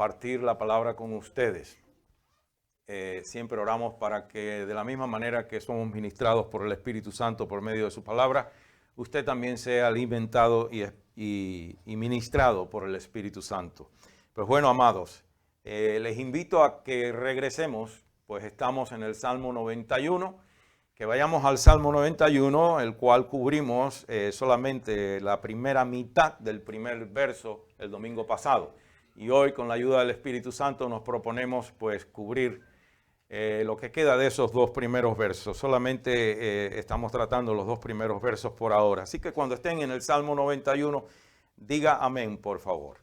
compartir la palabra con ustedes. Siempre oramos para que de la misma manera que somos ministrados por el Espíritu Santo por medio de su palabra, usted también sea alimentado y ministrado por el Espíritu Santo. Pues bueno, amados, les invito a que regresemos, pues estamos en el Salmo 91, que vayamos al Salmo 91, el cual cubrimos solamente la primera mitad del primer verso el domingo pasado. Y hoy, con la ayuda del Espíritu Santo, nos proponemos pues cubrir lo que queda de esos dos primeros versos. Solamente estamos tratando los dos primeros versos por ahora. Así que cuando estén en el Salmo 91, diga amén, por favor.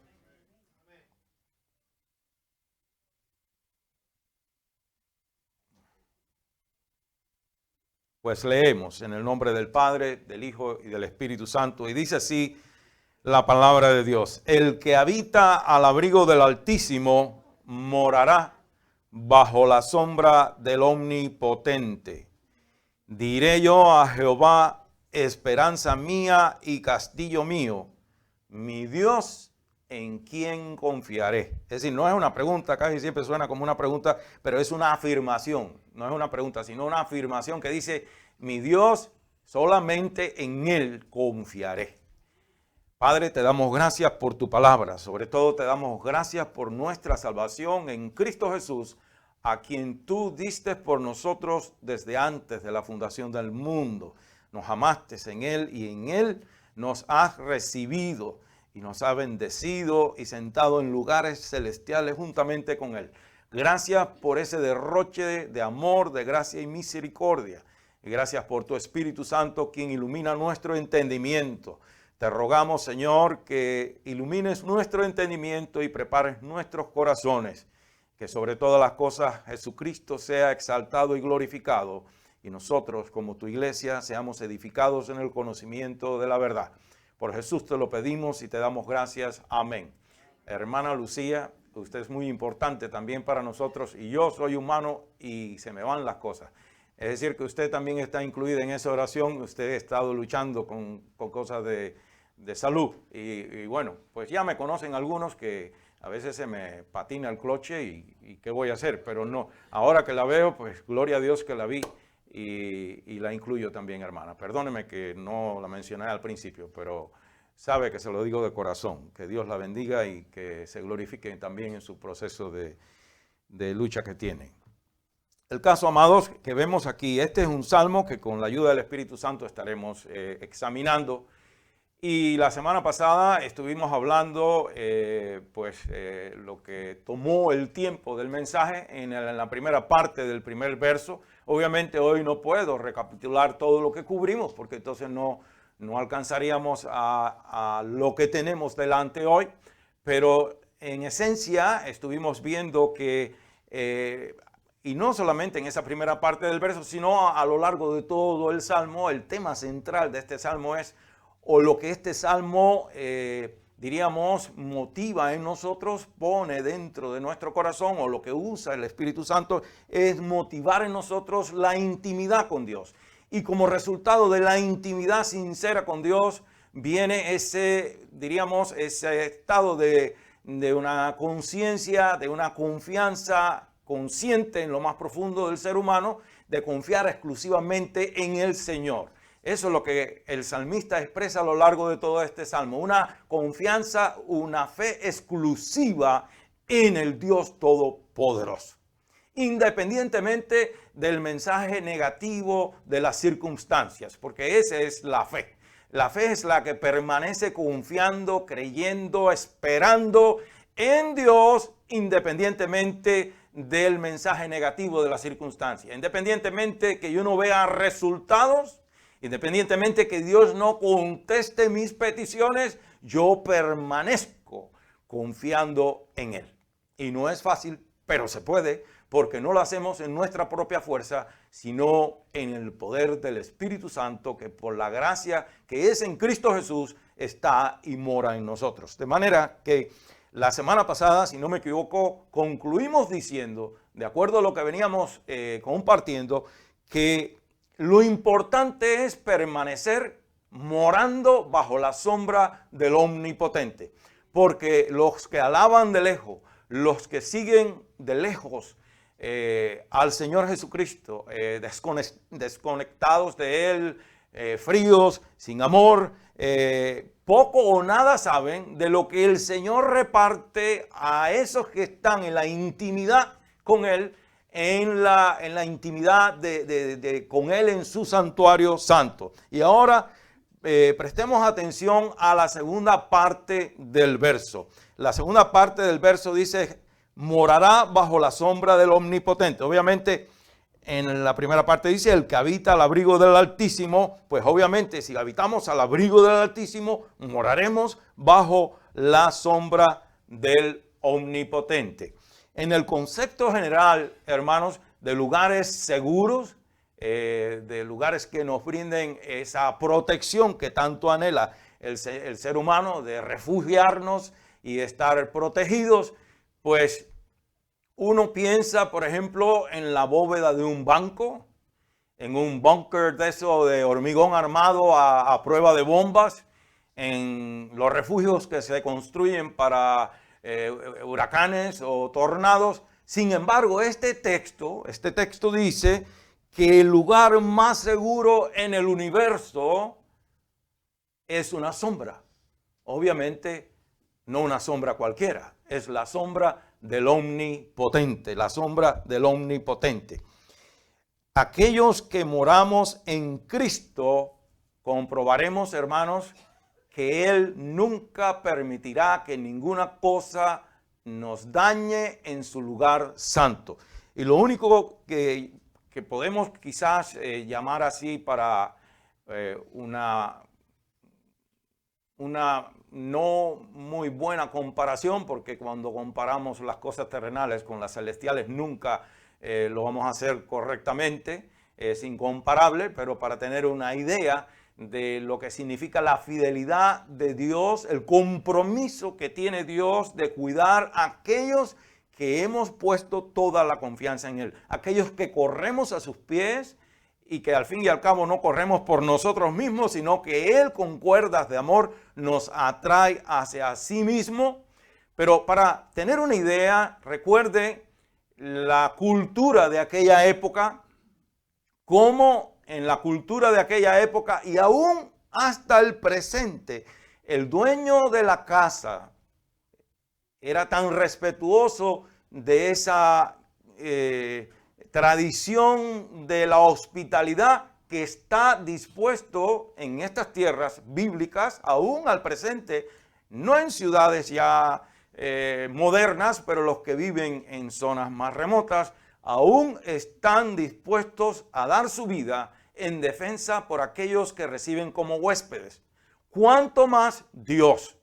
Pues leemos en el nombre del Padre, del Hijo y del Espíritu Santo. Y dice así la palabra de Dios: el que habita al abrigo del Altísimo morará bajo la sombra del Omnipotente. Diré yo a Jehová, esperanza mía y castillo mío, mi Dios, en quien confiaré. Es decir, no es una pregunta, casi siempre suena como una pregunta, pero es una afirmación. No es una pregunta, sino una afirmación que dice, mi Dios, solamente en Él confiaré. Padre, te damos gracias por tu palabra. Sobre todo te damos gracias por nuestra salvación en Cristo Jesús, a quien tú diste por nosotros desde antes de la fundación del mundo. Nos amaste en Él y en Él nos has recibido y nos ha bendecido y sentado en lugares celestiales juntamente con Él. Gracias por ese derroche de amor, de gracia y misericordia. Y gracias por tu Espíritu Santo, quien ilumina nuestro entendimiento. Te rogamos, Señor, que ilumines nuestro entendimiento y prepares nuestros corazones. Que sobre todas las cosas Jesucristo sea exaltado y glorificado. Y nosotros, como tu iglesia, seamos edificados en el conocimiento de la verdad. Por Jesús te lo pedimos y te damos gracias. Amén. Hermana Lucía, usted es muy importante también para nosotros. Y yo soy humano y se me van las cosas. Es decir, que usted también está incluida en esa oración. Usted ha estado luchando con cosas de salud. Y bueno, pues ya me conocen algunos que a veces se me patina el cloche y ¿qué voy a hacer? Pero no, ahora que la veo, pues gloria a Dios que la vi y la incluyo también, hermana. Perdóneme que no la mencioné al principio, pero sabe que se lo digo de corazón. Que Dios la bendiga y que se glorifique también en su proceso de lucha que tiene. El caso, amados, que vemos aquí, este es un salmo que con la ayuda del Espíritu Santo estaremos examinando. Y la semana pasada estuvimos hablando, lo que tomó el tiempo del mensaje en la primera parte del primer verso. Obviamente hoy no puedo recapitular todo lo que cubrimos, porque entonces no alcanzaríamos a lo que tenemos delante hoy. Pero en esencia estuvimos viendo que, y no solamente en esa primera parte del verso, sino a lo largo de todo el salmo, el tema central de este salmo es, o lo que este salmo, diríamos, motiva en nosotros, pone dentro de nuestro corazón, o lo que usa el Espíritu Santo, es motivar en nosotros la intimidad con Dios. Y como resultado de la intimidad sincera con Dios, viene ese, diríamos, ese estado de una conciencia, de una confianza consciente en lo más profundo del ser humano, de confiar exclusivamente en el Señor. Eso es lo que el salmista expresa a lo largo de todo este salmo. Una confianza, una fe exclusiva en el Dios Todopoderoso. Independientemente del mensaje negativo de las circunstancias, porque esa es la fe. La fe es la que permanece confiando, creyendo, esperando en Dios, independientemente del mensaje negativo de las circunstancias. Independientemente que yo no vea resultados, independientemente que Dios no conteste mis peticiones, yo permanezco confiando en Él. Y no es fácil, pero se puede, porque no lo hacemos en nuestra propia fuerza, sino en el poder del Espíritu Santo, que por la gracia que es en Cristo Jesús está y mora en nosotros. De manera que la semana pasada, si no me equivoco, concluimos diciendo, de acuerdo a lo que veníamos compartiendo, que lo importante es permanecer morando bajo la sombra del Omnipotente, porque los que alaban de lejos, los que siguen de lejos al Señor Jesucristo, desconectados de Él, fríos, sin amor, poco o nada saben de lo que el Señor reparte a esos que están en la intimidad con Él, en la intimidad con Él en su santuario santo. Y ahora prestemos atención a la segunda parte del verso. La segunda parte del verso dice: morará bajo la sombra del Omnipotente. Obviamente, en la primera parte dice: el que habita al abrigo del Altísimo. Pues obviamente, si habitamos al abrigo del Altísimo, moraremos bajo la sombra del Omnipotente. En el concepto general, hermanos, de lugares seguros, de lugares que nos brinden esa protección que tanto anhela el ser humano, de refugiarnos y estar protegidos, pues uno piensa, por ejemplo, en la bóveda de un banco, en un búnker de eso de hormigón armado a prueba de bombas, en los refugios que se construyen para huracanes o tornados. Sin embargo, este texto dice que el lugar más seguro en el universo es una sombra. Obviamente, no una sombra cualquiera, es la sombra del Omnipotente, la sombra del Omnipotente. Aquellos que moramos en Cristo, comprobaremos, hermanos, que Él nunca permitirá que ninguna cosa nos dañe en su lugar santo. Y lo único que podemos quizás llamar así para una no muy buena comparación, porque cuando comparamos las cosas terrenales con las celestiales nunca lo vamos a hacer correctamente, es incomparable, pero para tener una idea de lo que significa la fidelidad de Dios, el compromiso que tiene Dios de cuidar a aquellos que hemos puesto toda la confianza en Él, aquellos que corremos a sus pies y que al fin y al cabo no corremos por nosotros mismos, sino que Él con cuerdas de amor nos atrae hacia sí mismo. Pero para tener una idea, recuerde la cultura de aquella época, cómo en la cultura de aquella época y aún hasta el presente, el dueño de la casa era tan respetuoso de esa tradición de la hospitalidad que está dispuesto en estas tierras bíblicas, aún al presente, no en ciudades ya modernas, pero los que viven en zonas más remotas, aún están dispuestos a dar su vida en defensa por aquellos que reciben como huéspedes. ¿Cuánto más Dios?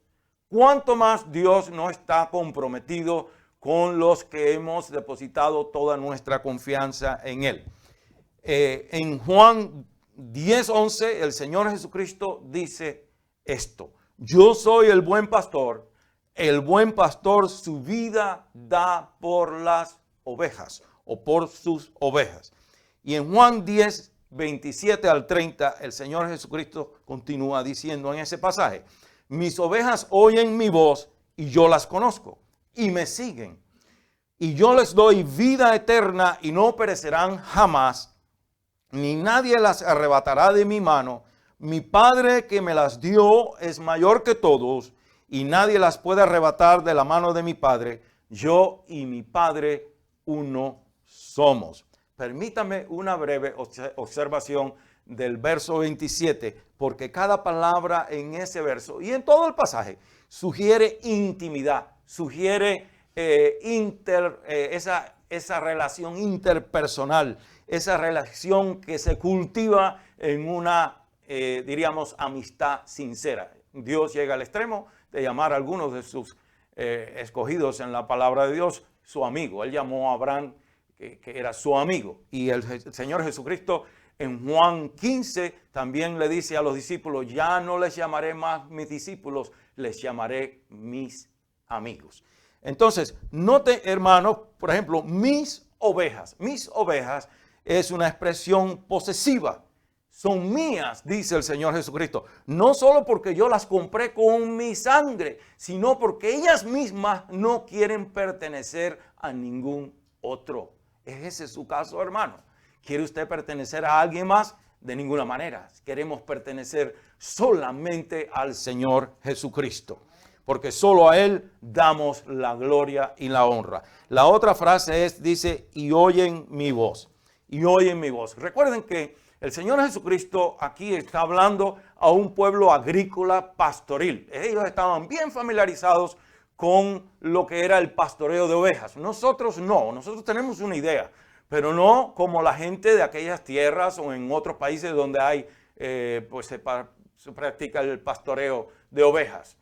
¿Cuánto más Dios no está comprometido con los que hemos depositado toda nuestra confianza en Él? En Juan 10:11, el Señor Jesucristo dice esto: yo soy el buen pastor su vida da por las ovejas o por sus ovejas. Y en Juan 10:27 al 30, el Señor Jesucristo continúa diciendo en ese pasaje: mis ovejas oyen mi voz y yo las conozco y me siguen. Y yo les doy vida eterna y no perecerán jamás, ni nadie las arrebatará de mi mano. Mi Padre que me las dio es mayor que todos y nadie las puede arrebatar de la mano de mi Padre. Yo y mi Padre uno somos. Permítame una breve observación del verso 27, porque cada palabra en ese verso y en todo el pasaje sugiere intimidad, sugiere esa relación interpersonal, esa relación que se cultiva en una, diríamos, amistad sincera. Dios llega al extremo de llamar a algunos de sus escogidos en la palabra de Dios su amigo. Él llamó a Abraham que era su amigo. Y el Señor Jesucristo en Juan 15 también le dice a los discípulos: ya no les llamaré más mis discípulos, les llamaré mis amigos. Entonces, note, hermanos, por ejemplo, mis ovejas es una expresión posesiva. son mías, dice el Señor Jesucristo. No solo porque yo las compré con mi sangre, sino porque ellas mismas no quieren pertenecer a ningún otro. ¿Es ese su caso, hermano? ¿Quiere usted pertenecer a alguien más? De ninguna manera. Queremos pertenecer solamente al Señor Jesucristo, porque solo a Él damos la gloria y la honra. La otra frase dice, y oyen mi voz. Y oyen mi voz. Recuerden que el Señor Jesucristo aquí está hablando a un pueblo agrícola pastoril. Ellos estaban bien familiarizados con lo que era el pastoreo de ovejas. Nosotros no, nosotros tenemos una idea, pero no como la gente de aquellas tierras o en otros países donde hay, se practica el pastoreo de ovejas.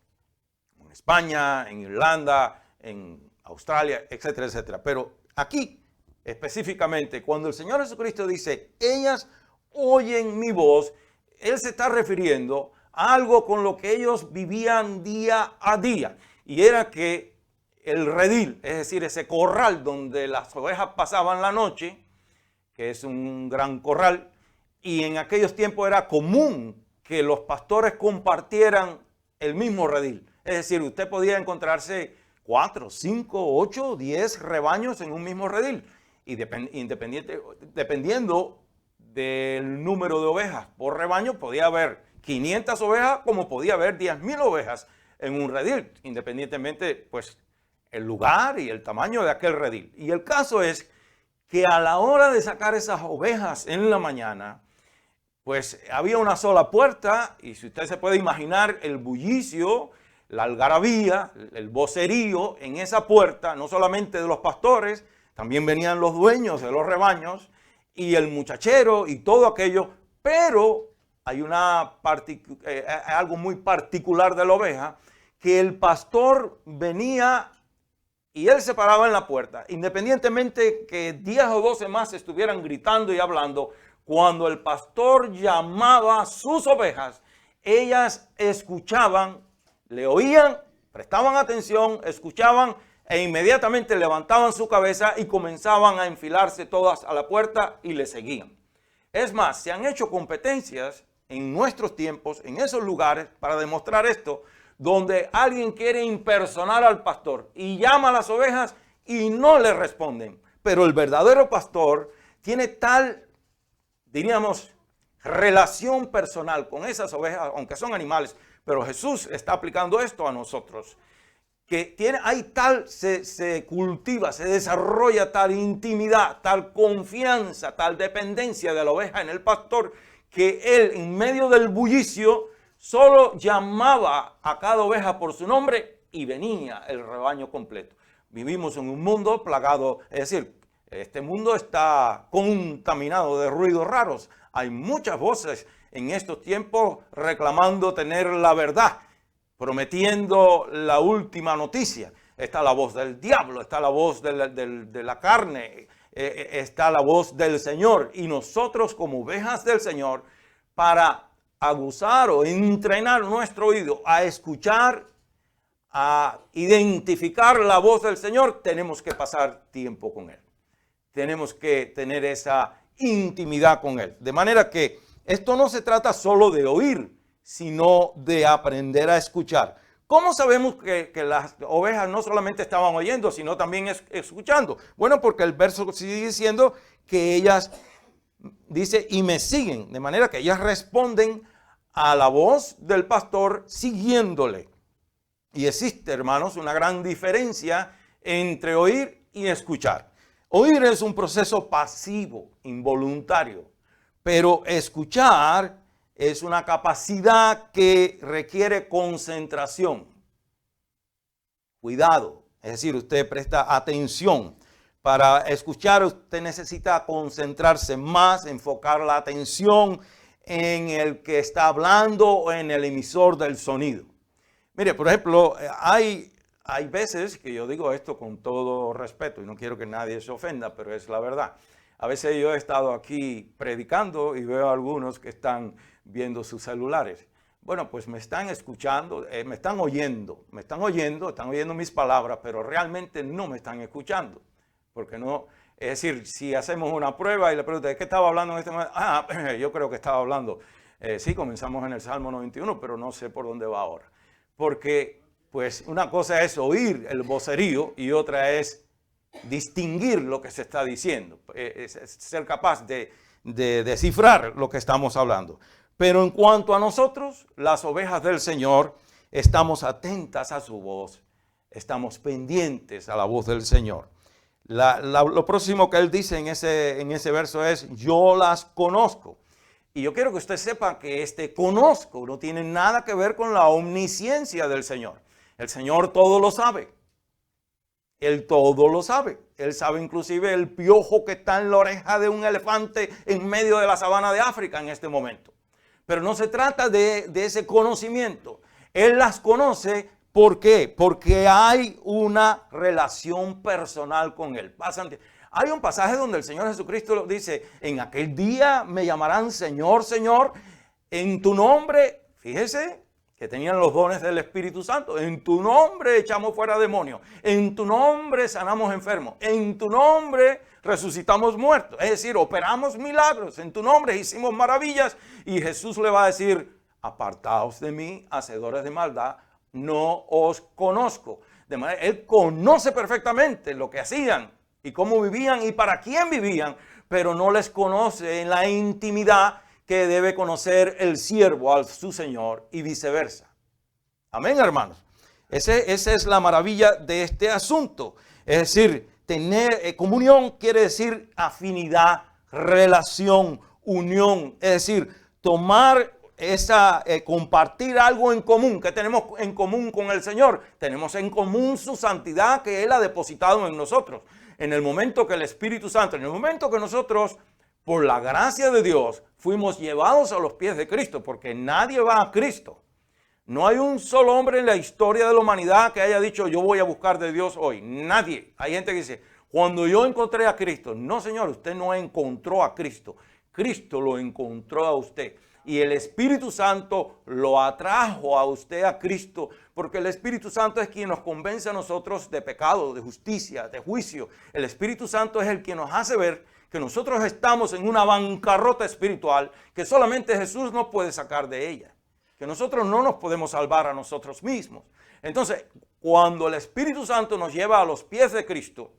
En España, en Irlanda, en Australia, etcétera, etcétera. Pero aquí, específicamente, cuando el Señor Jesucristo dice, ellas oyen mi voz, Él se está refiriendo a algo con lo que ellos vivían día a día. Y era que el redil, es decir, ese corral donde las ovejas pasaban la noche, que es un gran corral, y en aquellos tiempos era común que los pastores compartieran el mismo redil. Es decir, usted podía encontrarse 4, 5, 8, 10 rebaños en un mismo redil. Y dependiendo del número de ovejas por rebaño, podía haber 500 ovejas como podía haber 10,000 ovejas en un redil, independientemente pues el lugar y el tamaño de aquel redil. Y el caso es que a la hora de sacar esas ovejas en la mañana, pues había una sola puerta, y si usted se puede imaginar el bullicio, la algarabía, el vocerío en esa puerta, no solamente de los pastores, también venían los dueños de los rebaños y el muchachero y todo aquello, pero hay algo muy particular de la oveja, que el pastor venía y él se paraba en la puerta, independientemente que 10 o 12 más estuvieran gritando y hablando. Cuando el pastor llamaba a sus ovejas, ellas escuchaban, le oían, prestaban atención, escuchaban e inmediatamente levantaban su cabeza y comenzaban a enfilarse todas a la puerta y le seguían. Es más, se han hecho competencias en nuestros tiempos, en esos lugares, para demostrar esto, donde alguien quiere impersonar al pastor y llama a las ovejas y no le responden. Pero el verdadero pastor tiene tal, diríamos, relación personal con esas ovejas, aunque son animales, pero Jesús está aplicando esto a nosotros, que se cultiva, se desarrolla tal intimidad, tal confianza, tal dependencia de la oveja en el pastor, que él en medio del bullicio solo llamaba a cada oveja por su nombre y venía el rebaño completo. Vivimos en un mundo plagado, es decir, este mundo está contaminado de ruidos raros. Hay muchas voces en estos tiempos reclamando tener la verdad, prometiendo la última noticia. Está la voz del diablo, está la voz de la carne, está la voz del Señor. Y nosotros como ovejas del Señor, para aguzar o entrenar nuestro oído a escuchar, a identificar la voz del Señor, tenemos que pasar tiempo con Él. Tenemos que tener esa intimidad con Él. De manera que esto no se trata solo de oír, sino de aprender a escuchar. ¿Cómo sabemos que las ovejas no solamente estaban oyendo, sino también escuchando? Bueno, porque el verso sigue diciendo que ellas, dice, y me siguen. De manera que ellas responden a la voz del pastor siguiéndole. Y existe, hermanos, una gran diferencia entre oír y escuchar. Oír es un proceso pasivo, involuntario, pero escuchar es una capacidad que requiere concentración, cuidado, es decir, usted presta atención. Para escuchar usted necesita concentrarse más, enfocar la atención en el que está hablando o en el emisor del sonido. Mire, por ejemplo, hay veces que yo digo esto con todo respeto y no quiero que nadie se ofenda, pero es la verdad. A veces yo he estado aquí predicando y veo a algunos que están viendo sus celulares. Bueno, pues me están escuchando, me están oyendo mis palabras, pero realmente no me están escuchando. porque no, es decir, si hacemos una prueba y le preguntan, ¿de qué estaba hablando en este momento? Yo creo que estaba hablando, sí, comenzamos en el Salmo 91, pero no sé por dónde va ahora. Porque, pues, una cosa es oír el vocerío y otra es distinguir lo que se está diciendo, es ser capaz de descifrar lo que estamos hablando. Pero en cuanto a nosotros, las ovejas del Señor, estamos atentas a su voz, estamos pendientes a la voz del Señor. Lo próximo que él dice en ese verso es, yo las conozco. Y yo quiero que usted sepa que este conozco no tiene nada que ver con la omnisciencia del Señor. El Señor todo lo sabe. Él todo lo sabe. Él sabe inclusive el piojo que está en la oreja de un elefante en medio de la sabana de África en este momento. Pero no se trata de ese conocimiento. Él las conoce. ¿Por qué? Porque hay una relación personal con Él. Hay un pasaje donde el Señor Jesucristo dice, en aquel día me llamarán Señor, Señor, en tu nombre, fíjese que tenían los dones del Espíritu Santo, en tu nombre echamos fuera demonios, en tu nombre sanamos enfermos, en tu nombre resucitamos muertos, es decir, operamos milagros, en tu nombre hicimos maravillas, y Jesús le va a decir, apartaos de mí, hacedores de maldad, no os conozco. De manera, Él conoce perfectamente lo que hacían y cómo vivían y para quién vivían, pero no les conoce en la intimidad que debe conocer el siervo a su Señor y viceversa. Amén, hermanos. Esa es la maravilla de este asunto. Es decir, tener comunión quiere decir afinidad, relación, unión. Es decir, tomar compartir algo en común. ¿Qué tenemos en común con el Señor? Tenemos en común su santidad que Él ha depositado en nosotros. En el momento que el Espíritu Santo, en el momento que nosotros, por la gracia de Dios, fuimos llevados a los pies de Cristo, porque nadie va a Cristo. No hay un solo hombre en la historia de la humanidad que haya dicho, yo voy a buscar de Dios hoy. Nadie. Hay gente que dice, cuando yo encontré a Cristo. No, Señor, usted no encontró a Cristo. Cristo lo encontró a usted. Y el Espíritu Santo lo atrajo a usted a Cristo, porque el Espíritu Santo es quien nos convence a nosotros de pecado, de justicia, de juicio. El Espíritu Santo es el que nos hace ver que nosotros estamos en una bancarrota espiritual que solamente Jesús nos puede sacar de ella, que nosotros no nos podemos salvar a nosotros mismos. Entonces, cuando el Espíritu Santo nos lleva a los pies de Cristo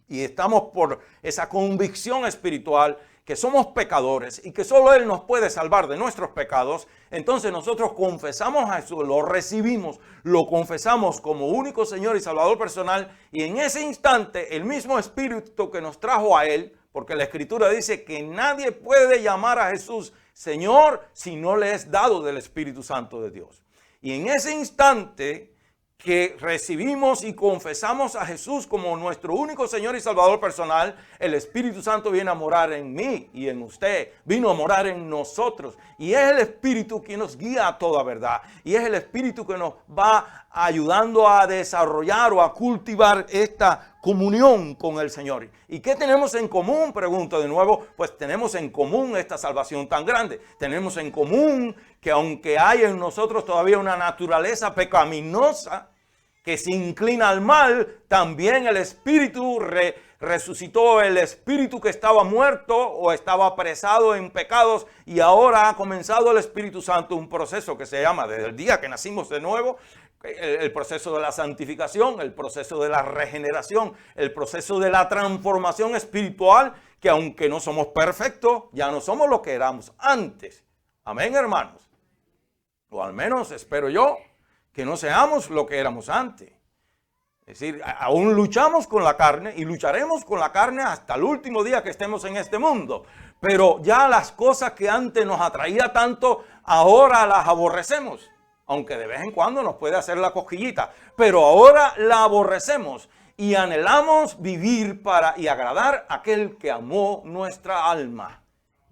y estamos por esa convicción espiritual, que somos pecadores y que solo Él nos puede salvar de nuestros pecados, entonces nosotros confesamos a Jesús, lo recibimos, lo confesamos como único Señor y Salvador personal, y en ese instante el mismo Espíritu que nos trajo a Él, porque la Escritura dice que nadie puede llamar a Jesús Señor si no le es dado del Espíritu Santo de Dios. Y en ese instante que recibimos y confesamos a Jesús como nuestro único Señor y Salvador personal, el Espíritu Santo viene a morar en mí y en usted, vino a morar en nosotros, y es el Espíritu quien nos guía a toda verdad, y es el Espíritu que nos va ayudando a desarrollar o a cultivar esta comunión con el Señor. ¿Y qué tenemos en común? Pregunto de nuevo. Pues tenemos en común esta salvación tan grande. Tenemos en común que aunque hay en nosotros todavía una naturaleza pecaminosa que se inclina al mal, también el Espíritu resucitó, el Espíritu que estaba muerto o estaba apresado en pecados, y ahora ha comenzado el Espíritu Santo un proceso que se llama, desde el día que nacimos de nuevo, el proceso de la santificación, el proceso de la regeneración, el proceso de la transformación espiritual, que aunque no somos perfectos, ya no somos lo que éramos antes. Amén, hermanos. O al menos espero yo que no seamos lo que éramos antes. Es decir, aún luchamos con la carne y lucharemos con la carne hasta el último día que estemos en este mundo. Pero ya las cosas que antes nos atraía tanto, ahora las aborrecemos. Aunque de vez en cuando nos puede hacer la cosquillita, pero ahora la aborrecemos y anhelamos vivir para y agradar a aquel que amó nuestra alma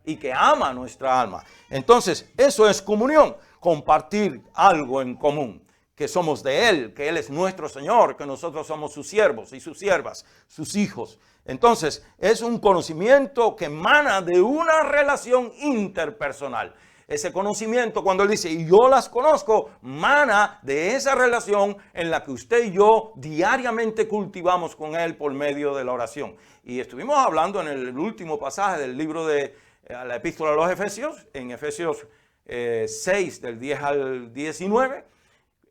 y que ama nuestra alma. Entonces, eso es comunión, compartir algo en común, que somos de Él, que Él es nuestro Señor, que nosotros somos sus siervos y sus siervas, sus hijos. Entonces, es un conocimiento que emana de una relación interpersonal. ese conocimiento, cuando él dice, y yo las conozco, mana de esa relación en la que usted y yo diariamente cultivamos con él por medio de la oración. Y estuvimos hablando en el último pasaje del libro de la epístola a los Efesios, en Efesios 6 del 10 al 19,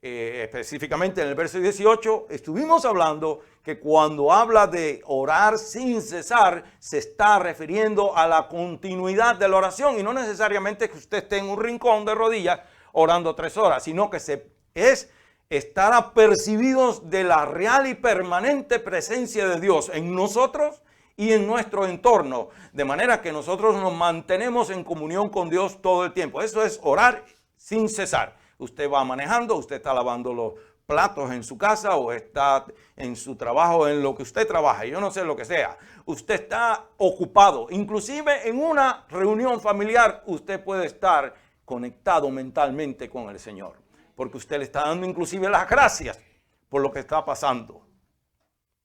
específicamente en el verso 18, estuvimos hablando que cuando habla de orar sin cesar, se está refiriendo a la continuidad de la oración y no necesariamente que usted esté en un rincón de rodillas orando 3 horas, sino que es estar apercibidos de la real y permanente presencia de Dios en nosotros y en nuestro entorno, de manera que nosotros nos mantenemos en comunión con Dios todo el tiempo. Eso es orar sin cesar. Usted va manejando, usted está lavando los platos en su casa o está en su trabajo, en lo que usted trabaja, yo no sé lo que sea. Usted está ocupado, inclusive en una reunión familiar, usted puede estar conectado mentalmente con el Señor, porque usted le está dando inclusive las gracias por lo que está pasando,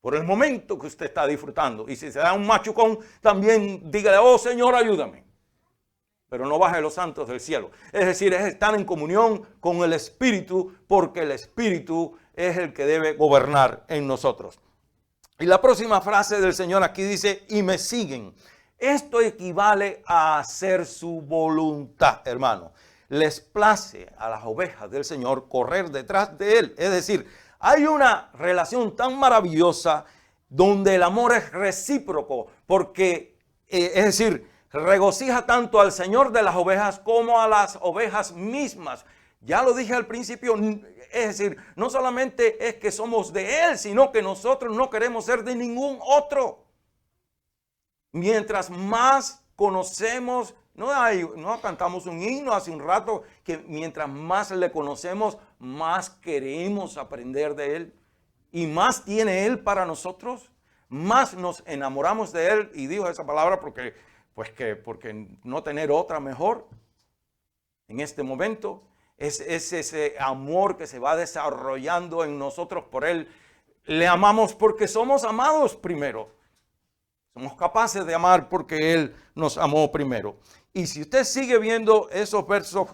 por el momento que usted está disfrutando. Y si se da un machucón, también dígale, oh Señor, ayúdame. Pero no baje los santos del cielo. Es decir, es estar en comunión con el Espíritu, porque el Espíritu es el que debe gobernar en nosotros. Y la próxima frase del Señor aquí dice, y me siguen. Esto equivale a hacer su voluntad, hermano. Les place a las ovejas del Señor correr detrás de Él. Es decir, hay una relación tan maravillosa donde el amor es recíproco, porque, es decir, regocija tanto al Señor de las ovejas como a las ovejas mismas. Ya lo dije al principio, es decir, no solamente es que somos de Él, sino que nosotros no queremos ser de ningún otro. Mientras más conocemos, no cantamos un himno hace un rato, que mientras más le conocemos, más queremos aprender de Él. Y más tiene Él para nosotros, más nos enamoramos de Él. Y digo esa palabra porque no tener otra mejor en este momento. Es ese amor que se va desarrollando en nosotros por Él. Le amamos porque somos amados primero. Somos capaces de amar porque Él nos amó primero. Y si usted sigue viendo esos versos,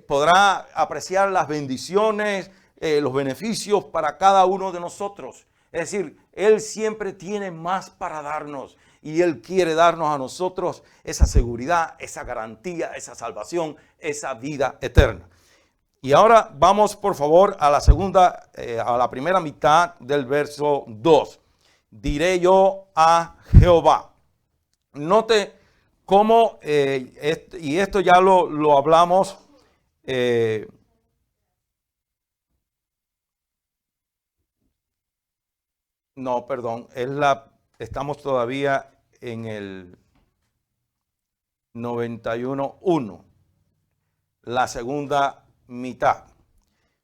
podrá apreciar las bendiciones, los beneficios para cada uno de nosotros. Es decir, Él siempre tiene más para darnos. Y Él quiere darnos a nosotros esa seguridad, esa garantía, esa salvación, esa vida eterna. Y ahora vamos, por favor, a la primera mitad del verso 2. Diré yo a Jehová. Note cómo, y esto ya lo hablamos, no, perdón, estamos todavía en el 91.1, la segunda mitad.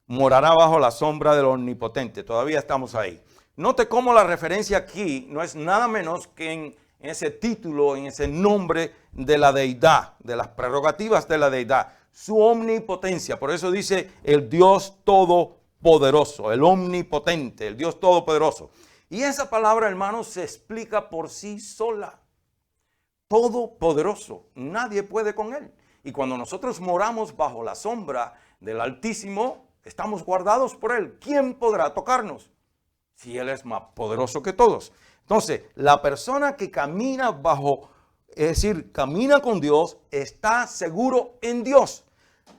Morará bajo la sombra del Omnipotente. Todavía estamos ahí. Note cómo la referencia aquí no es nada menos que en ese título, en ese nombre de la deidad, de las prerrogativas de la deidad, su omnipotencia. Por eso dice el Dios todopoderoso, el omnipotente, el Dios todopoderoso. Y esa palabra, hermanos, se explica por sí sola. Todopoderoso, nadie puede con Él. Y cuando nosotros moramos bajo la sombra del Altísimo, estamos guardados por Él. ¿Quién podrá tocarnos? Si Él es más poderoso que todos. Entonces, la persona que camina es decir, camina con Dios, está seguro en Dios.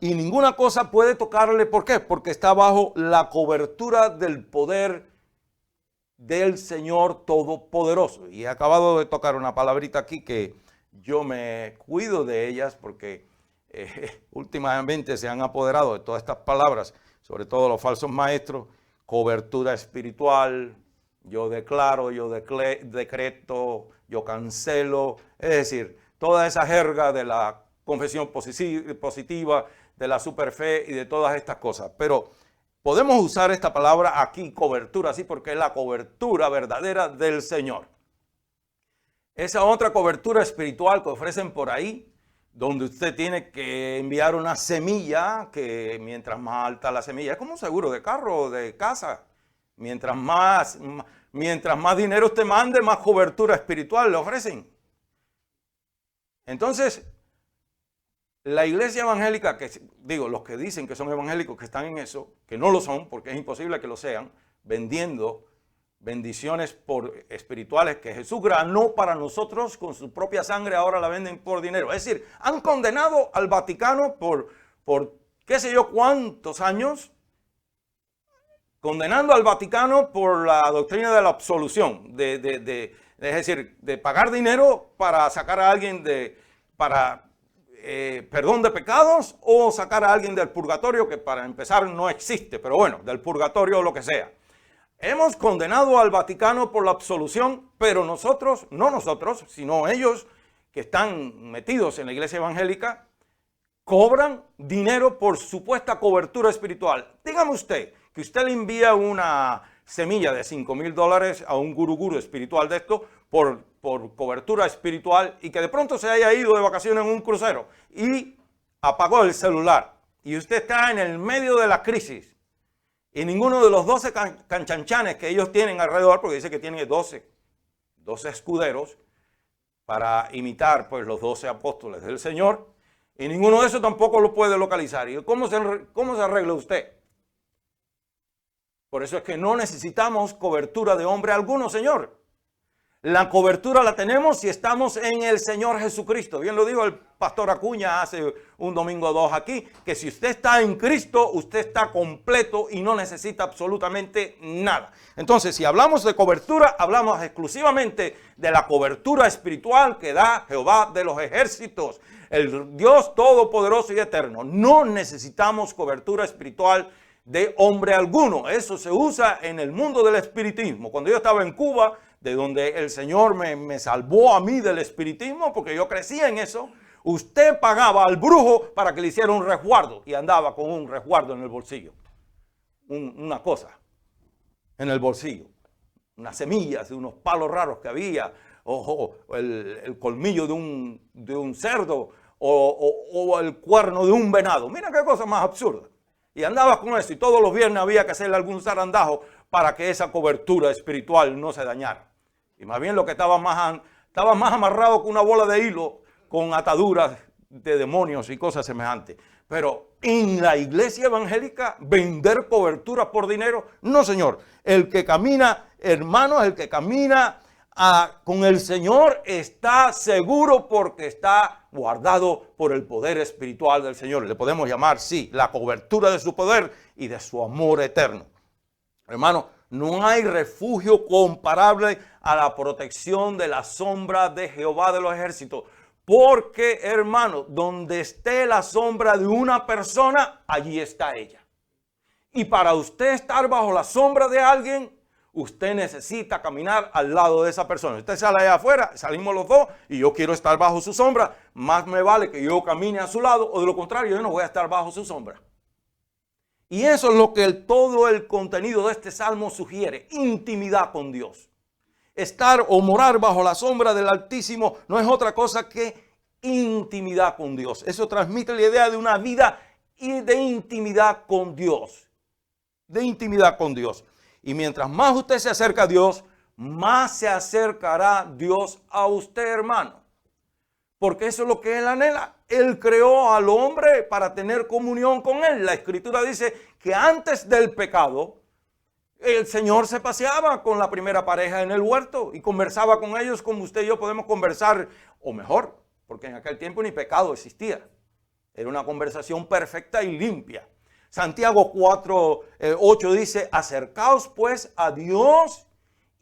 Y ninguna cosa puede tocarle. ¿Por qué? Porque está bajo la cobertura del poder del Señor Todopoderoso. Y he acabado de tocar una palabrita aquí que yo me cuido de ellas porque últimamente se han apoderado de todas estas palabras, sobre todo los falsos maestros. Cobertura espiritual, yo declaro, yo decreto, yo cancelo. Es decir, toda esa jerga de la confesión positiva, de la superfe y de todas estas cosas. Pero podemos usar esta palabra aquí, cobertura, sí, porque es la cobertura verdadera del Señor. Esa otra cobertura espiritual que ofrecen por ahí, donde usted tiene que enviar una semilla, que mientras más alta la semilla, es como un seguro de carro o de casa. Mientras más dinero usted mande, más cobertura espiritual le ofrecen. Entonces, La iglesia evangélica, los que dicen que son evangélicos, que están en eso, que no lo son, porque es imposible que lo sean, vendiendo bendiciones espirituales que Jesús ganó para nosotros con su propia sangre, ahora la venden por dinero. Es decir, han condenado al Vaticano por qué sé yo cuántos años, condenando al Vaticano por la doctrina de la absolución, es decir, de pagar dinero para sacar a alguien para perdón de pecados, o sacar a alguien del purgatorio, que para empezar no existe, pero bueno, del purgatorio o lo que sea. Hemos condenado al Vaticano por la absolución, pero nosotros, no nosotros, sino ellos que están metidos en la iglesia evangélica, cobran dinero por supuesta cobertura espiritual. Dígame usted que usted le envía una semilla de $5,000 a un gurú espiritual de esto por cobertura espiritual, y que de pronto se haya ido de vacaciones en un crucero y apagó el celular, y usted está en el medio de la crisis, y ninguno de los 12 canchanchanes que ellos tienen alrededor, porque dice que tiene 12 escuderos para imitar pues los 12 apóstoles del Señor, y ninguno de esos tampoco lo puede localizar. ¿Y cómo se arregla usted? Por eso es que no necesitamos cobertura de hombre alguno, Señor. La cobertura la tenemos si estamos en el Señor Jesucristo. Bien lo dijo el pastor Acuña hace un domingo o dos aquí, que si usted está en Cristo, usted está completo y no necesita absolutamente nada. Entonces, si hablamos de cobertura, hablamos exclusivamente de la cobertura espiritual que da Jehová de los ejércitos, el Dios todopoderoso y eterno. No necesitamos cobertura espiritual de hombre alguno. Eso se usa en el mundo del espiritismo. Cuando yo estaba en Cuba, de donde el Señor me salvó a mí del espiritismo, porque yo crecí en eso, usted pagaba al brujo para que le hiciera un resguardo, y andaba con un resguardo en el bolsillo. Una cosa en el bolsillo, unas semillas de unos palos raros que había, o el colmillo de un cerdo, o el cuerno de un venado. Mira qué cosa más absurda. Y andaba con eso, y todos los viernes había que hacerle algún zarandajo para que esa cobertura espiritual no se dañara. Y más bien lo que estaba más amarrado que una bola de hilo, con ataduras de demonios y cosas semejantes. Pero en la iglesia evangélica, vender cobertura por dinero, no, señor. El que camina, hermanos, el que camina con el Señor está seguro, porque está guardado por el poder espiritual del Señor. Le podemos llamar, sí, la cobertura de su poder y de su amor eterno. Hermano, no hay refugio comparable a la protección de la sombra de Jehová de los ejércitos. Porque, hermano, donde esté la sombra de una persona, allí está ella. Y para usted estar bajo la sombra de alguien, usted necesita caminar al lado de esa persona. Usted sale allá afuera, salimos los dos, y yo quiero estar bajo su sombra. Más me vale que yo camine a su lado, o de lo contrario, yo no voy a estar bajo su sombra. Y eso es lo que todo el contenido de este salmo sugiere: intimidad con Dios. Estar o morar bajo la sombra del Altísimo no es otra cosa que intimidad con Dios. Eso transmite la idea de una vida de intimidad con Dios. De intimidad con Dios. Y mientras más usted se acerca a Dios, más se acercará Dios a usted, hermano. Porque eso es lo que Él anhela. Él creó al hombre para tener comunión con Él. La Escritura dice que antes del pecado, el Señor se paseaba con la primera pareja en el huerto y conversaba con ellos como usted y yo podemos conversar, o mejor, porque en aquel tiempo ni pecado existía. Era una conversación perfecta y limpia. Santiago 4:8 dice: acercaos pues a Dios,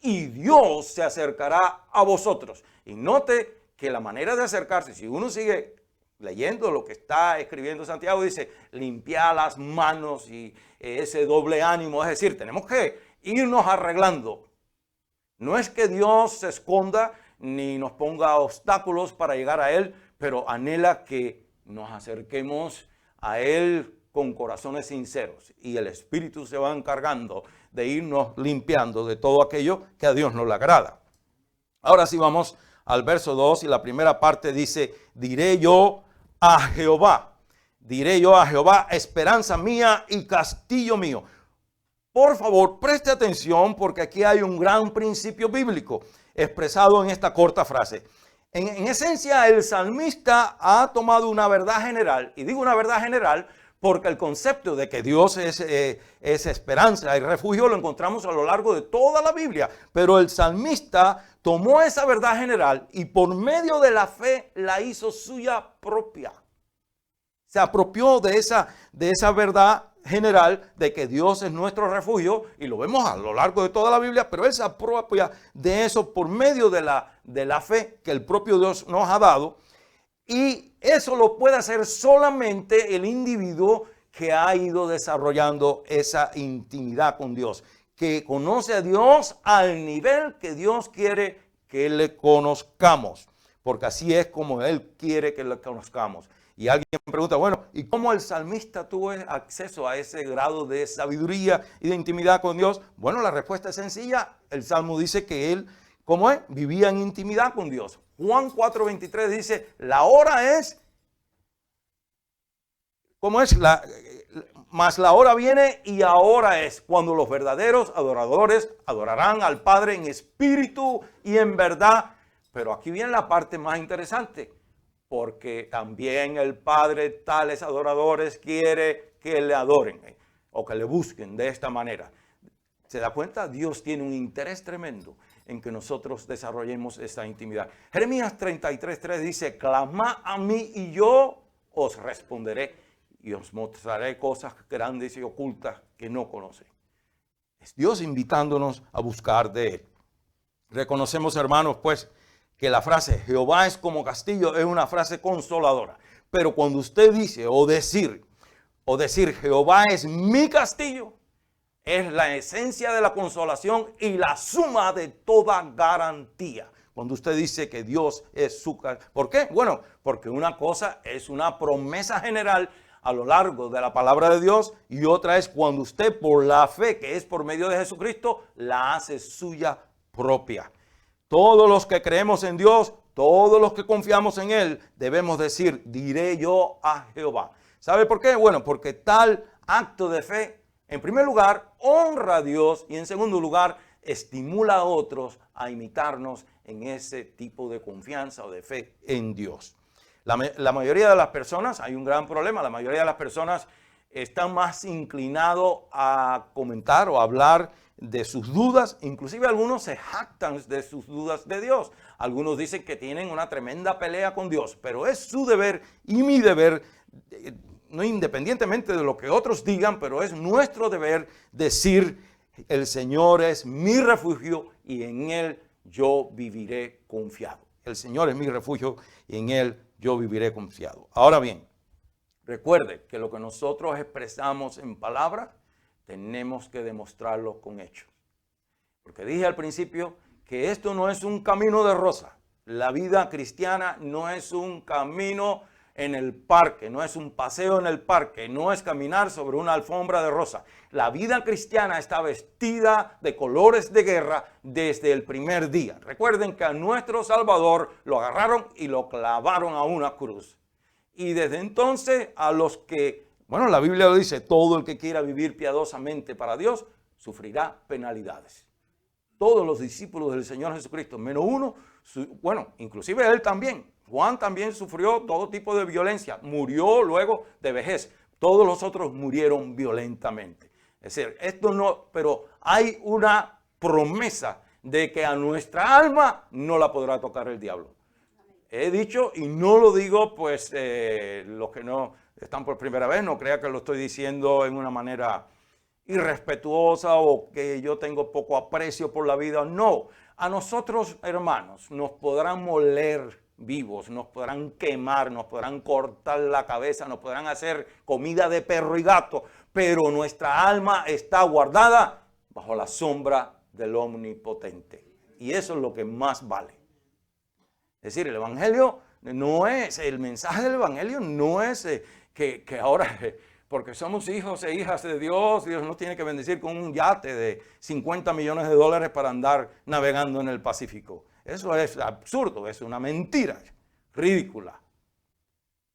y Dios se acercará a vosotros. Y note que la manera de acercarse, si uno sigue leyendo lo que está escribiendo Santiago, dice: limpiar las manos, y ese doble ánimo. Es decir, tenemos que irnos arreglando. No es que Dios se esconda ni nos ponga obstáculos para llegar a Él, pero anhela que nos acerquemos a Él con corazones sinceros, y el Espíritu se va encargando de irnos limpiando de todo aquello que a Dios no le agrada. Ahora sí vamos al verso 2, y la primera parte dice: diré yo a Jehová, esperanza mía y castillo mío. Por favor, preste atención, porque aquí hay un gran principio bíblico expresado en esta corta frase. En esencia, el salmista ha tomado una verdad general, y digo una verdad general porque el concepto de que Dios es esperanza y refugio lo encontramos a lo largo de toda la Biblia, pero el salmista tomó esa verdad general y por medio de la fe la hizo suya propia. Se apropió de esa verdad general de que Dios es nuestro refugio, y lo vemos a lo largo de toda la Biblia, pero él se apropia de eso por medio de la fe que el propio Dios nos ha dado, y eso lo puede hacer solamente el individuo que ha ido desarrollando esa intimidad con Dios, que conoce a Dios al nivel que Dios quiere que le conozcamos, porque así es como Él quiere que le conozcamos. Y alguien me pregunta, bueno, ¿y cómo el salmista tuvo acceso a ese grado de sabiduría y de intimidad con Dios? Bueno, la respuesta es sencilla. El Salmo dice que él, ¿cómo es? Vivía en intimidad con Dios. Juan 4:23 dice, la hora es, ¿cómo es? Mas la hora viene y ahora es cuando los verdaderos adoradores adorarán al Padre en espíritu y en verdad. Pero aquí viene la parte más interesante, porque también el Padre tales adoradores quiere que le adoren o que le busquen de esta manera. ¿Se da cuenta? Dios tiene un interés tremendo en que nosotros desarrollemos esta intimidad. Jeremías 33:3 dice, clamad a mí y yo os responderé y os mostraré cosas grandes y ocultas que no conocen. Es Dios invitándonos a buscar de Él. Reconocemos, hermanos, pues, que la frase Jehová es como castillo es una frase consoladora. Pero cuando usted dice o decir Jehová es mi castillo, es la esencia de la consolación y la suma de toda garantía. Cuando usted dice que Dios es su castillo. ¿Por qué? Bueno, porque una cosa es una promesa general a lo largo de la palabra de Dios, y otra es cuando usted por la fe que es por medio de Jesucristo la hace suya propia. Todos los que creemos en Dios, todos los que confiamos en Él, debemos decir, diré yo a Jehová. ¿Sabe por qué? Bueno, porque tal acto de fe, en primer lugar, honra a Dios, y en segundo lugar, estimula a otros a imitarnos en ese tipo de confianza o de fe en Dios. La mayoría de las personas, hay un gran problema, la mayoría de las personas están más inclinados a comentar o a hablar de sus dudas, inclusive algunos se jactan de sus dudas de Dios. Algunos dicen que tienen una tremenda pelea con Dios, pero es su deber y mi deber, no independientemente de lo que otros digan, pero es nuestro deber decir, el Señor es mi refugio y en Él yo viviré confiado. El Señor es mi refugio y en Él yo viviré confiado. Ahora bien, recuerde que lo que nosotros expresamos en palabras, tenemos que demostrarlo con hechos. Porque dije al principio que esto no es un camino de rosa. La vida cristiana no es un camino en el parque, no es un paseo en el parque, no es caminar sobre una alfombra de rosa. La vida cristiana está vestida de colores de guerra desde el primer día. Recuerden que a nuestro Salvador lo agarraron y lo clavaron a una cruz. Y desde entonces a los que, bueno, la Biblia lo dice, todo el que quiera vivir piadosamente para Dios sufrirá penalidades. Todos los discípulos del Señor Jesucristo, menos uno, bueno, inclusive él también. Juan también sufrió todo tipo de violencia, murió luego de vejez. Todos los otros murieron violentamente. Es decir, esto no, pero hay una promesa de que a nuestra alma no la podrá tocar el diablo. He dicho, y no lo digo, pues los que no están por primera vez, no crea que lo estoy diciendo en una manera irrespetuosa o que yo tengo poco aprecio por la vida. No, a nosotros, hermanos, nos podrán moler vivos, nos podrán quemar, nos podrán cortar la cabeza, nos podrán hacer comida de perro y gato, pero nuestra alma está guardada bajo la sombra del Omnipotente. Y eso es lo que más vale. Es decir, el Evangelio no es, el mensaje del Evangelio no es que ahora, porque somos hijos e hijas de Dios, Dios nos tiene que bendecir con un yate de $50 millones para andar navegando en el Pacífico. Eso es absurdo, es una mentira ridícula.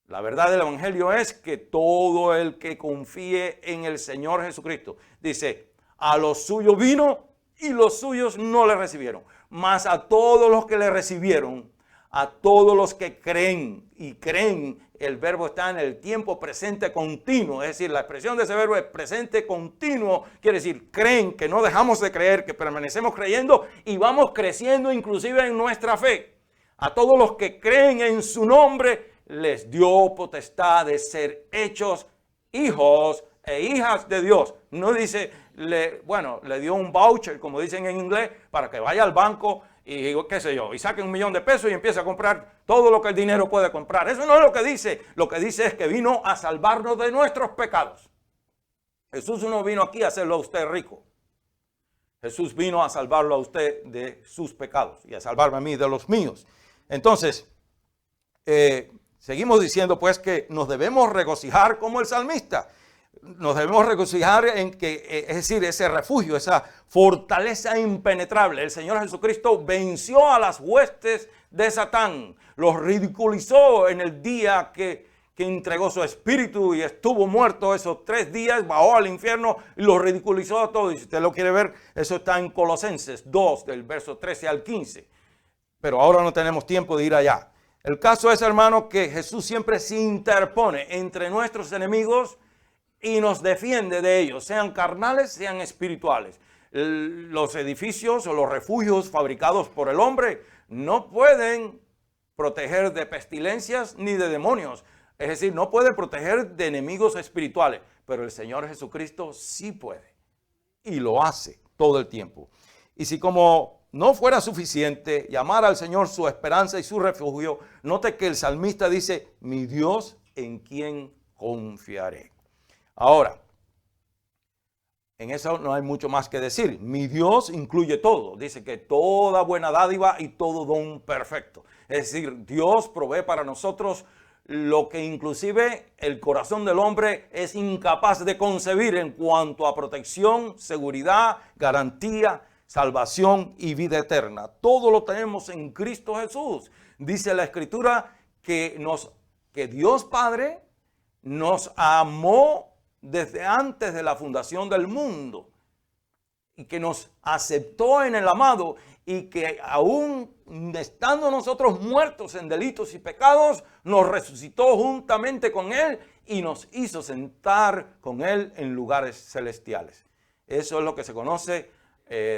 La verdad del Evangelio es que todo el que confíe en el Señor Jesucristo, dice, a los suyos vino y los suyos no le recibieron, mas a todos los que le recibieron, a todos los que creen. Y creen, el verbo está en el tiempo presente continuo. Es decir, la expresión de ese verbo es presente continuo. Quiere decir, creen, que no dejamos de creer, que permanecemos creyendo y vamos creciendo inclusive en nuestra fe. A todos los que creen en su nombre, les dio potestad de ser hechos hijos e hijas de Dios. No dice, le dio un voucher, como dicen en inglés, para que vaya al banco y qué sé yo, y saque $1,000,000 y empiece a comprar todo lo que el dinero puede comprar. Eso no es lo que dice. Lo que dice es que vino a salvarnos de nuestros pecados. Jesús no vino aquí a hacerlo a usted rico. Jesús vino a salvarlo a usted de sus pecados y a salvarme a mí de los míos. Entonces, seguimos diciendo pues que nos debemos regocijar como el salmista. Nos debemos regocijar en que, es decir, ese refugio, esa fortaleza impenetrable. El Señor Jesucristo venció a las huestes de Satán. Los ridiculizó en el día que entregó su espíritu y estuvo muerto esos 3 días, bajó al infierno y los ridiculizó a todos. Y si usted lo quiere ver, eso está en Colosenses 2, del verso 13 al 15. Pero ahora no tenemos tiempo de ir allá. El caso es, hermano, que Jesús siempre se interpone entre nuestros enemigos y nos defiende de ellos, sean carnales, sean espirituales. Los edificios o los refugios fabricados por el hombre no pueden proteger de pestilencias ni de demonios. Es decir, no pueden proteger de enemigos espirituales. Pero el Señor Jesucristo sí puede. Y lo hace todo el tiempo. Y si como no fuera suficiente llamar al Señor su esperanza y su refugio, note que el salmista dice, mi Dios en quien confiaré. Ahora, en eso no hay mucho más que decir. Mi Dios incluye todo. Dice que toda buena dádiva y todo don perfecto. Es decir, Dios provee para nosotros lo que inclusive el corazón del hombre es incapaz de concebir en cuanto a protección, seguridad, garantía, salvación y vida eterna. Todo lo tenemos en Cristo Jesús. Dice la Escritura que Dios Padre nos amó desde antes de la fundación del mundo y que nos aceptó en el amado y que aún estando nosotros muertos en delitos y pecados, nos resucitó juntamente con Él y nos hizo sentar con Él en lugares celestiales. Eso es lo que se conoce,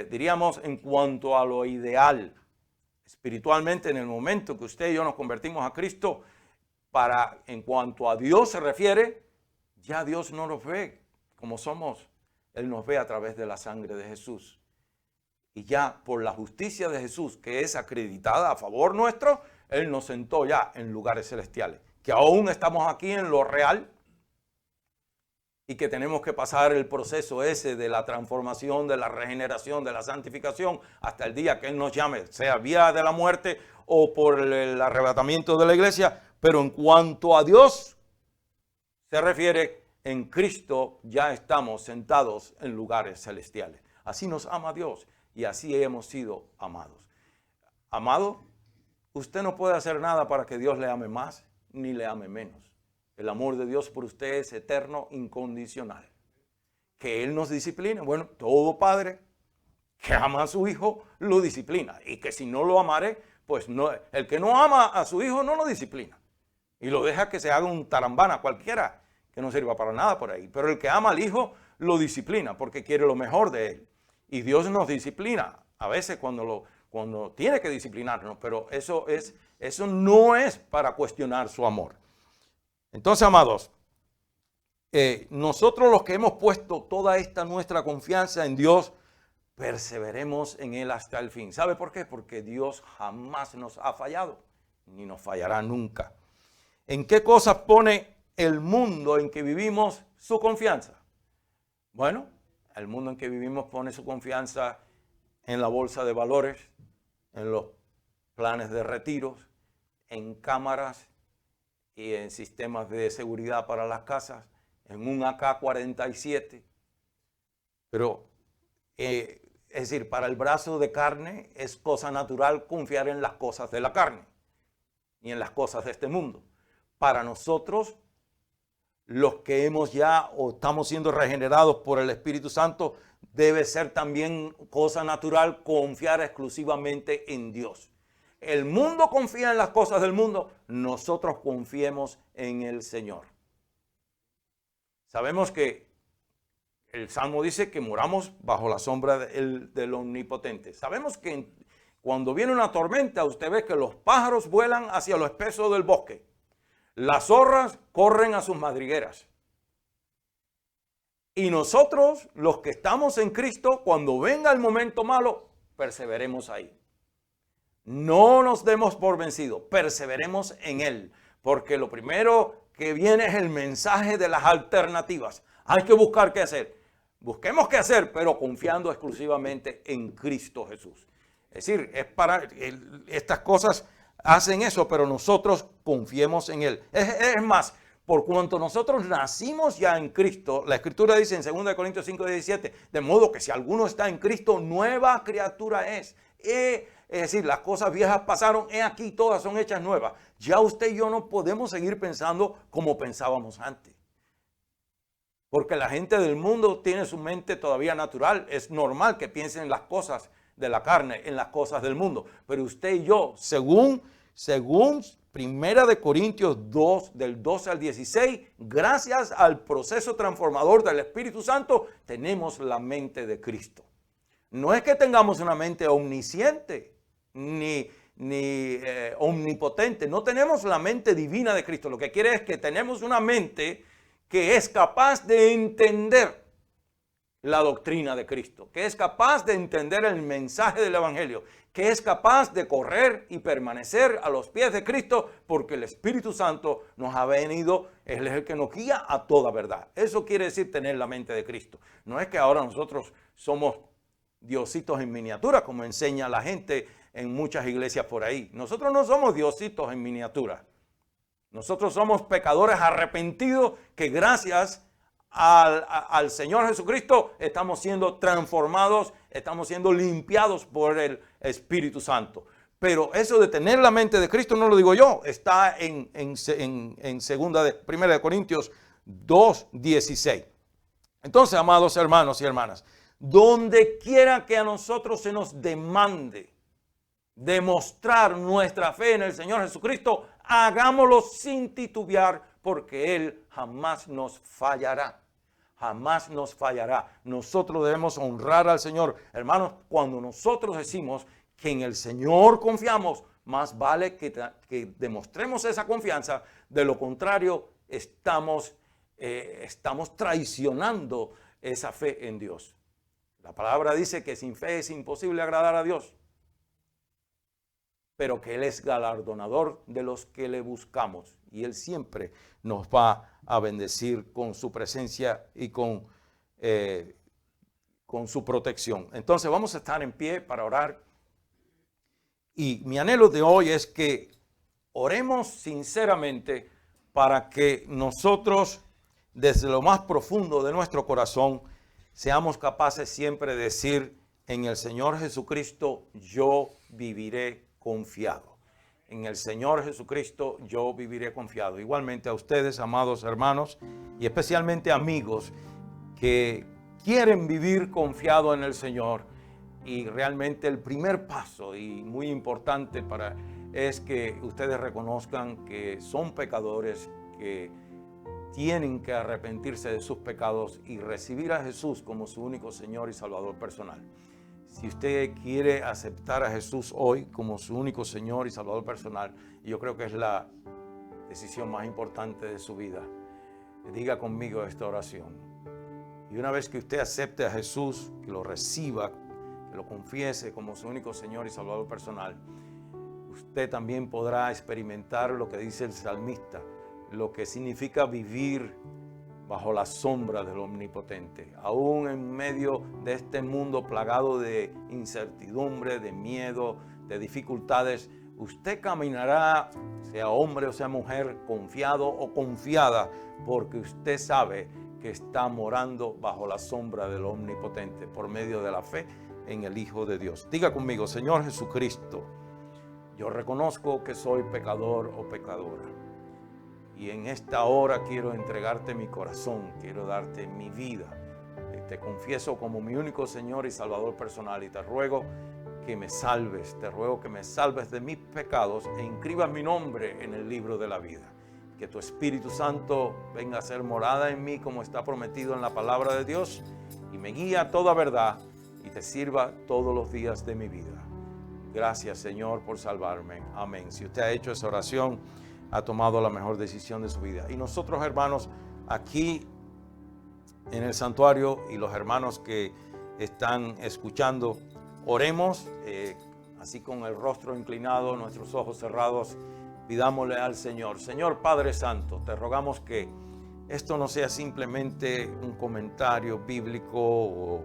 diríamos, en cuanto a lo ideal. Espiritualmente, en el momento que usted y yo nos convertimos a Cristo, en cuanto a Dios se refiere, ya Dios no nos ve como somos. Él nos ve a través de la sangre de Jesús. Y ya por la justicia de Jesús, que es acreditada a favor nuestro, Él nos sentó ya en lugares celestiales. Que aún estamos aquí en lo real y que tenemos que pasar el proceso ese de la transformación, de la regeneración, de la santificación, hasta el día que Él nos llame, sea vía de la muerte o por el arrebatamiento de la iglesia. Pero en cuanto a Dios se refiere, en Cristo ya estamos sentados en lugares celestiales. Así nos ama Dios y así hemos sido amados. Amado, usted no puede hacer nada para que Dios le ame más ni le ame menos. El amor de Dios por usted es eterno, incondicional. Que Él nos discipline. Bueno, todo padre que ama a su hijo lo disciplina. Y que si no lo amare, pues no, el que no ama a su hijo no lo disciplina. Y lo deja que se haga un tarambana cualquiera que no sirva para nada por ahí. Pero el que ama al hijo lo disciplina porque quiere lo mejor de él. Y Dios nos disciplina a veces cuando tiene que disciplinarnos, pero eso no es para cuestionar su amor. Entonces, amados, nosotros los que hemos puesto toda esta nuestra confianza en Dios, perseveremos en Él hasta el fin. ¿Sabe por qué? Porque Dios jamás nos ha fallado, ni nos fallará nunca. ¿En qué cosas pone el mundo en que vivimos su confianza? Bueno, el mundo en que vivimos pone su confianza en la bolsa de valores, en los planes de retiros, en cámaras y en sistemas de seguridad para las casas, en un AK-47. Pero, es decir, para el brazo de carne es cosa natural confiar en las cosas de la carne y en las cosas de este mundo. Para nosotros, los que hemos ya o estamos siendo regenerados por el Espíritu Santo, debe ser también cosa natural confiar exclusivamente en Dios. el mundo confía en las cosas del mundo, nosotros confiemos en el Señor. Sabemos que el Salmo dice que moramos bajo la sombra del Omnipotente. Sabemos que cuando viene una tormenta, usted ve que los pájaros vuelan hacia lo espeso del bosque. Las zorras corren a sus madrigueras. Y nosotros, los que estamos en Cristo, cuando venga el momento malo, perseveremos ahí. No nos demos por vencidos, perseveremos en Él. Porque lo primero que viene es el mensaje de las alternativas. Hay que buscar qué hacer. Busquemos qué hacer, pero confiando exclusivamente en Cristo Jesús. Es decir, estas cosas hacen eso, pero nosotros confiemos en Él. Es más, por cuanto nosotros nacimos ya en Cristo, la Escritura dice en 2 Corintios 5:17, de modo que si alguno está en Cristo, nueva criatura es. Es decir, las cosas viejas pasaron, he aquí todas son hechas nuevas. Ya usted y yo no podemos seguir pensando como pensábamos antes. Porque la gente del mundo tiene su mente todavía natural. Es normal que piensen en las cosas de la carne, en las cosas del mundo. Pero usted y yo, según 1 Corintios 2, del 12 al 16, gracias al proceso transformador del Espíritu Santo, tenemos la mente de Cristo. No es que tengamos una mente omnisciente, ni omnipotente. No tenemos la mente divina de Cristo. Lo que quiere es que tenemos una mente que es capaz de entender la doctrina de Cristo, que es capaz de entender el mensaje del Evangelio, que es capaz de correr y permanecer a los pies de Cristo, porque el Espíritu Santo nos ha venido, Él es el que nos guía a toda verdad. Eso quiere decir tener la mente de Cristo. No es que ahora nosotros somos diositos en miniatura, como enseña la gente en muchas iglesias por ahí. Nosotros no somos diositos en miniatura. Nosotros somos pecadores arrepentidos que gracias al Señor Jesucristo estamos siendo transformados, estamos siendo limpiados por el Espíritu Santo. Pero eso de tener la mente de Cristo no lo digo yo, está en 1 Corintios 2:16. Entonces, amados hermanos y hermanas, donde quiera que a nosotros se nos demande demostrar nuestra fe en el Señor Jesucristo, hagámoslo sin titubear, porque Él jamás nos fallará. Jamás nos fallará. Nosotros debemos honrar al Señor. Hermanos, cuando nosotros decimos que en el Señor confiamos, más vale que demostremos esa confianza. De lo contrario, estamos traicionando esa fe en Dios. La palabra dice que sin fe es imposible agradar a Dios, pero que Él es galardonador de los que le buscamos. Y Él siempre nos va a bendecir con su presencia y con su protección. Entonces vamos a estar en pie para orar. Y mi anhelo de hoy es que oremos sinceramente para que nosotros, desde lo más profundo de nuestro corazón, seamos capaces siempre de decir: en el Señor Jesucristo yo viviré confiado. En el Señor Jesucristo yo viviré confiado. Igualmente a ustedes, amados hermanos, y especialmente amigos que quieren vivir confiado en el Señor. Y realmente el primer paso, y muy importante es que ustedes reconozcan que son pecadores, que tienen que arrepentirse de sus pecados y recibir a Jesús como su único Señor y Salvador personal. Si usted quiere aceptar a Jesús hoy como su único Señor y Salvador personal, yo creo que es la decisión más importante de su vida, diga conmigo esta oración. Y una vez que usted acepte a Jesús, que lo reciba, que lo confiese como su único Señor y Salvador personal, usted también podrá experimentar lo que dice el salmista, lo que significa vivir bajo la sombra del Omnipotente. Aún en medio de este mundo plagado de incertidumbre, de miedo, de dificultades, usted caminará, sea hombre o sea mujer, confiado o confiada, porque usted sabe que está morando bajo la sombra del Omnipotente por medio de la fe en el Hijo de Dios. Diga conmigo: Señor Jesucristo, yo reconozco que soy pecador o pecadora. Y en esta hora quiero entregarte mi corazón, quiero darte mi vida. Te confieso como mi único Señor y Salvador personal y te ruego que me salves, te ruego que me salves de mis pecados e inscribas mi nombre en el libro de la vida. Que tu Espíritu Santo venga a ser morada en mí como está prometido en la palabra de Dios y me guíe a toda verdad y te sirva todos los días de mi vida. Gracias, Señor, por salvarme. Amén. Si usted ha hecho esa oración, ha tomado la mejor decisión de su vida. Y nosotros, hermanos, aquí en el santuario y los hermanos que están escuchando, oremos así con el rostro inclinado, nuestros ojos cerrados, pidámosle al Señor. Señor Padre Santo, te rogamos que esto no sea simplemente un comentario bíblico o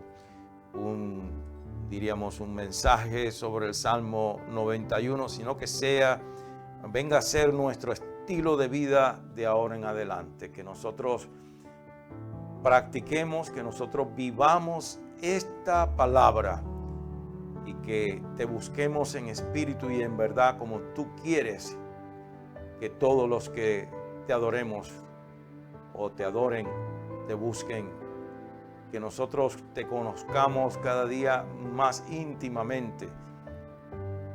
diríamos un mensaje sobre el Salmo 91, sino que venga a ser nuestro estilo de vida de ahora en adelante, que nosotros practiquemos, que nosotros vivamos esta palabra y que te busquemos en espíritu y en verdad como tú quieres que todos los que te adoremos o te adoren, te busquen, que nosotros te conozcamos cada día más íntimamente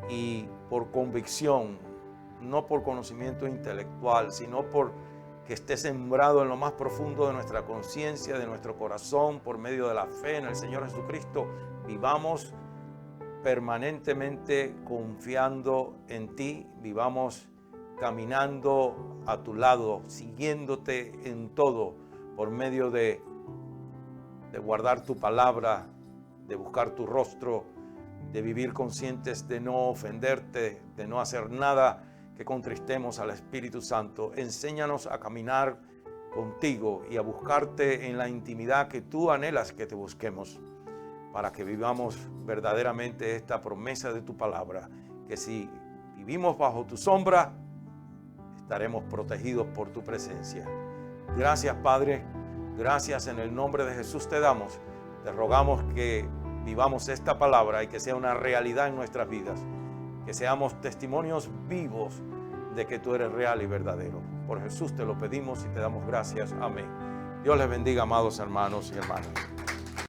y por convicción, no por conocimiento intelectual, sino por que esté sembrado en lo más profundo de nuestra conciencia, de nuestro corazón, por medio de la fe en el Señor Jesucristo, vivamos permanentemente confiando en ti, vivamos caminando a tu lado, siguiéndote en todo, por medio de guardar tu palabra, de buscar tu rostro, de vivir conscientes de no ofenderte, de no hacer nada que contristemos al Espíritu Santo. Enséñanos a caminar contigo y a buscarte en la intimidad que tú anhelas que te busquemos, para que vivamos verdaderamente esta promesa de tu palabra, que si vivimos bajo tu sombra, estaremos protegidos por tu presencia. Gracias, Padre. Gracias, en el nombre de Jesús te damos. Te rogamos que vivamos esta palabra y que sea una realidad en nuestras vidas. Que seamos testimonios vivos de que tú eres real y verdadero. Por Jesús te lo pedimos y te damos gracias. Amén. Dios les bendiga, amados hermanos y hermanas.